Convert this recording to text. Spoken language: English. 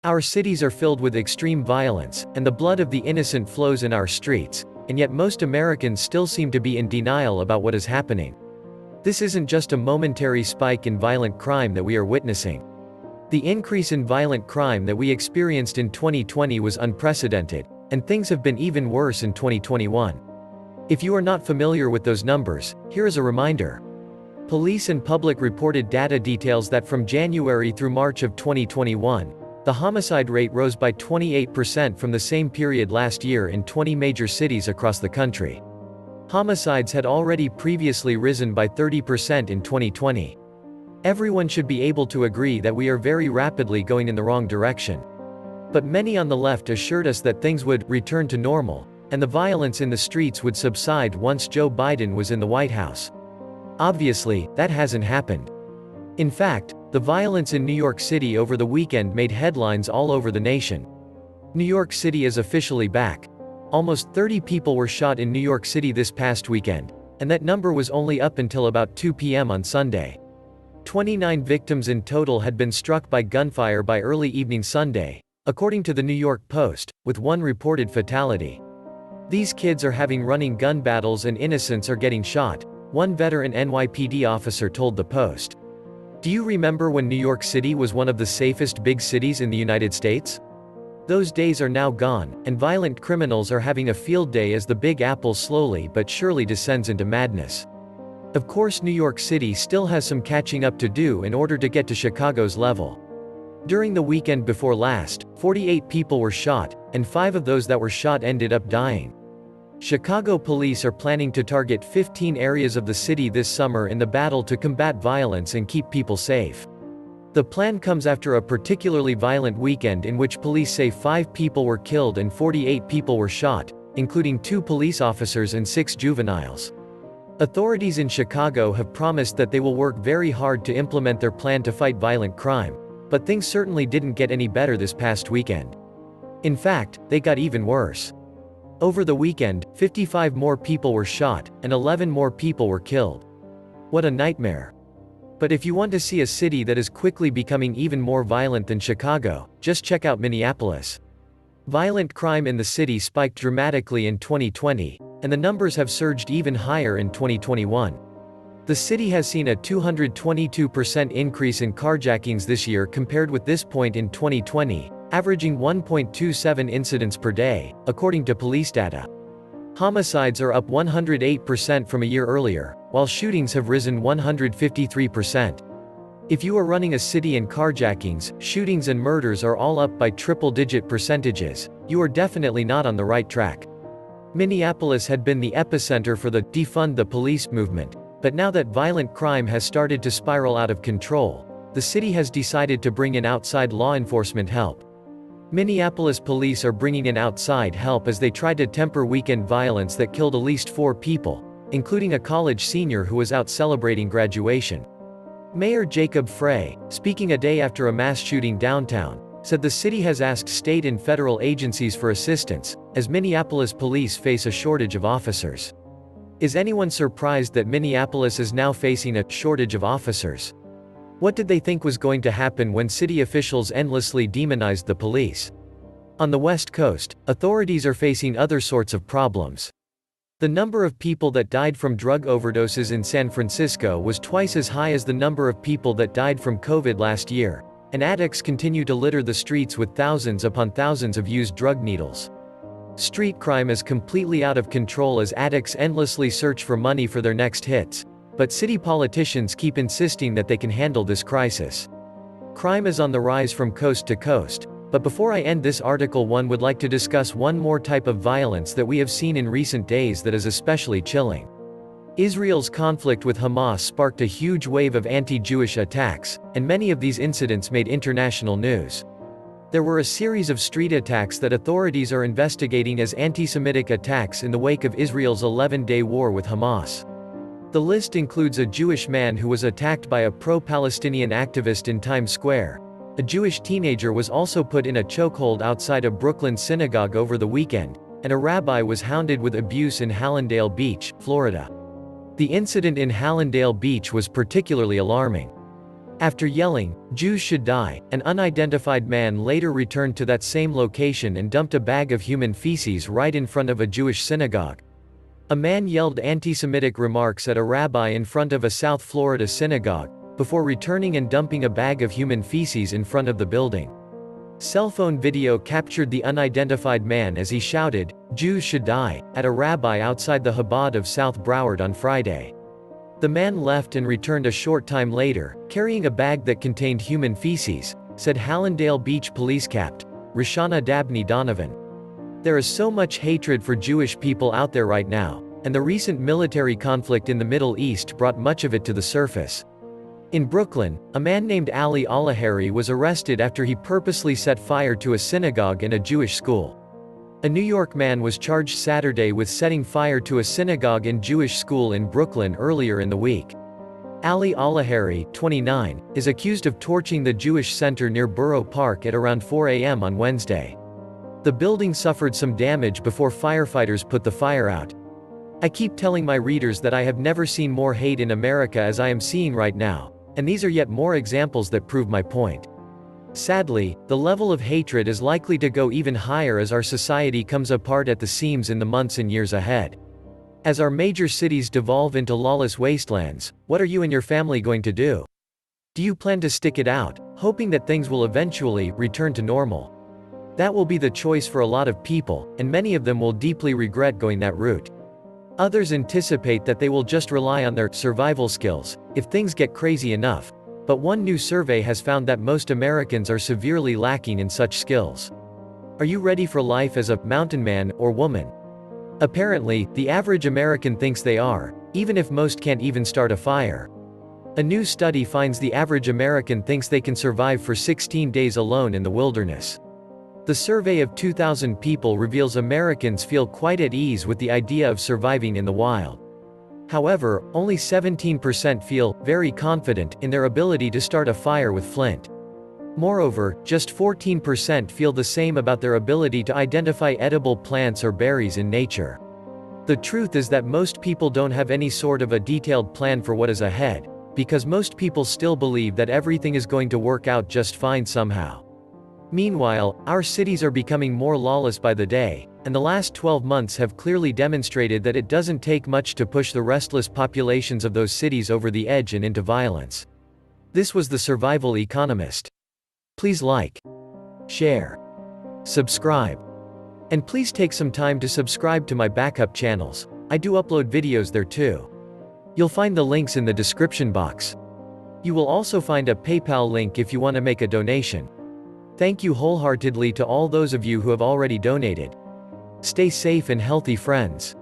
Our cities are filled with extreme violence, and the blood of the innocent flows in our streets, and yet most Americans still seem to be in denial about what is happening. This isn't just a momentary spike in violent crime that we are witnessing. The increase in violent crime that we experienced in 2020 was unprecedented, and things have been even worse in 2021. If you are not familiar with those numbers, here is a reminder. Police and public reported data details that from January through March of 2021, the homicide rate rose by 28% from the same period last year in 20 major cities across the country. Homicides had already previously risen by 30% in 2020. Everyone should be able to agree that we are very rapidly going in the wrong direction. But many on the left assured us that things would return to normal, and the violence in the streets would subside once Joe Biden was in the White House. Obviously, that hasn't happened. In fact, the violence in New York City over the weekend made headlines all over the nation. New York City is officially back. Almost 30 people were shot in New York City this past weekend, and that number was only up until about 2 p.m. on Sunday. 29 victims in total had been struck by gunfire by early evening Sunday, according to the New York Post, with one reported fatality. These kids are having running gun battles and innocents are getting shot, one veteran NYPD officer told the Post. Do you remember when New York City was one of the safest big cities in the United States? Those days are now gone, and violent criminals are having a field day as the Big Apple slowly but surely descends into madness. Of course, New York City still has some catching up to do in order to get to Chicago's level. During the weekend before last, 48 people were shot, and 5 of those that were shot ended up dying. Chicago police are planning to target 15 areas of the city this summer in the battle to combat violence and keep people safe. The plan comes after a particularly violent weekend in which police say 5 people were killed and 48 people were shot, including 2 police officers and 6 juveniles. Authorities in Chicago have promised that they will work very hard to implement their plan to fight violent crime, but things certainly didn't get any better this past weekend. In fact, they got even worse. Over the weekend, 55 more people were shot, and 11 more people were killed. What a nightmare. But if you want to see a city that is quickly becoming even more violent than Chicago, just check out Minneapolis. Violent crime in the city spiked dramatically in 2020, and the numbers have surged even higher in 2021. The city has seen a 222% increase in carjackings this year compared with this point in 2020, averaging 1.27 incidents per day, according to police data. Homicides are up 108% from a year earlier, while shootings have risen 153%. If you are running a city in carjackings, shootings and murders are all up by triple-digit percentages, you are definitely not on the right track. Minneapolis had been the epicenter for the defund the police movement, but now that violent crime has started to spiral out of control, the city has decided to bring in outside law enforcement help. Minneapolis police are bringing in outside help as they try to temper weekend violence that killed at least 4 people, including a college senior who was out celebrating graduation. Mayor Jacob Frey, speaking a day after a mass shooting downtown, said the city has asked state and federal agencies for assistance, as Minneapolis police face a shortage of officers. Is anyone surprised that Minneapolis is now facing a shortage of officers? What did they think was going to happen when city officials endlessly demonized the police? On the West Coast, authorities are facing other sorts of problems. The number of people that died from drug overdoses in San Francisco was twice as high as the number of people that died from COVID last year, and addicts continue to litter the streets with thousands upon thousands of used drug needles. Street crime is completely out of control as addicts endlessly search for money for their next hits. But city politicians keep insisting that they can handle this crisis. Crime is on the rise from coast to coast, but before I end this article, one would like to discuss one more type of violence that we have seen in recent days that is especially chilling. Israel's conflict with Hamas sparked a huge wave of anti-Jewish attacks, and many of these incidents made international news. There were a series of street attacks that authorities are investigating as anti-Semitic attacks in the wake of Israel's 11-day war with Hamas. The list includes a Jewish man who was attacked by a pro-Palestinian activist in Times Square. A Jewish teenager was also put in a chokehold outside a Brooklyn synagogue over the weekend, and a rabbi was hounded with abuse in Hallandale Beach, Florida. The incident in Hallandale Beach was particularly alarming. After yelling, "Jews should die," an unidentified man later returned to that same location and dumped a bag of human feces right in front of a Jewish synagogue. A man yelled anti-Semitic remarks at a rabbi in front of a South Florida synagogue, before returning and dumping a bag of human feces in front of the building. Cell phone video captured the unidentified man as he shouted, "Jews should die," at a rabbi outside the Chabad of South Broward on Friday. The man left and returned a short time later, carrying a bag that contained human feces, said Hallandale Beach Police Capt. Rashana Dabney Donovan. There is so much hatred for Jewish people out there right now, and the recent military conflict in the Middle East brought much of it to the surface. In Brooklyn, a man named Ali Alahari was arrested after he purposely set fire to a synagogue and a Jewish school. A New York man was charged Saturday with setting fire to a synagogue and Jewish school in Brooklyn earlier in the week. Ali Alahari, 29, is accused of torching the Jewish center near Borough Park at around 4 a.m. on Wednesday. The building suffered some damage before firefighters put the fire out. "I keep telling my readers that I have never seen more hate in America as I am seeing right now, and these are yet more examples that prove my point. Sadly, the level of hatred is likely to go even higher as our society comes apart at the seams in the months and years ahead. As our major cities devolve into lawless wastelands, what are you and your family going to do? Do you plan to stick it out, hoping that things will eventually return to normal? That will be the choice for a lot of people, and many of them will deeply regret going that route. Others anticipate that they will just rely on their survival skills if things get crazy enough. But one new survey has found that most Americans are severely lacking in such skills. Are you ready for life as a mountain man or woman? Apparently, the average American thinks they are, even if most can't even start a fire. A new study finds the average American thinks they can survive for 16 days alone in the wilderness. The survey of 2,000 people reveals Americans feel quite at ease with the idea of surviving in the wild. However, only 17% feel very confident in their ability to start a fire with flint. Moreover, just 14% feel the same about their ability to identify edible plants or berries in nature. The truth is that most people don't have any sort of a detailed plan for what is ahead, because most people still believe that everything is going to work out just fine somehow. Meanwhile, our cities are becoming more lawless by the day, and the last 12 months have clearly demonstrated that it doesn't take much to push the restless populations of those cities over the edge and into violence. This was The Survival Economist. Please like, share, subscribe, and please take some time to subscribe to my backup channels. I do upload videos there too. You'll find the links in the description box. You will also find a PayPal link if you want to make a donation. Thank you wholeheartedly to all those of you who have already donated. Stay safe and healthy, friends.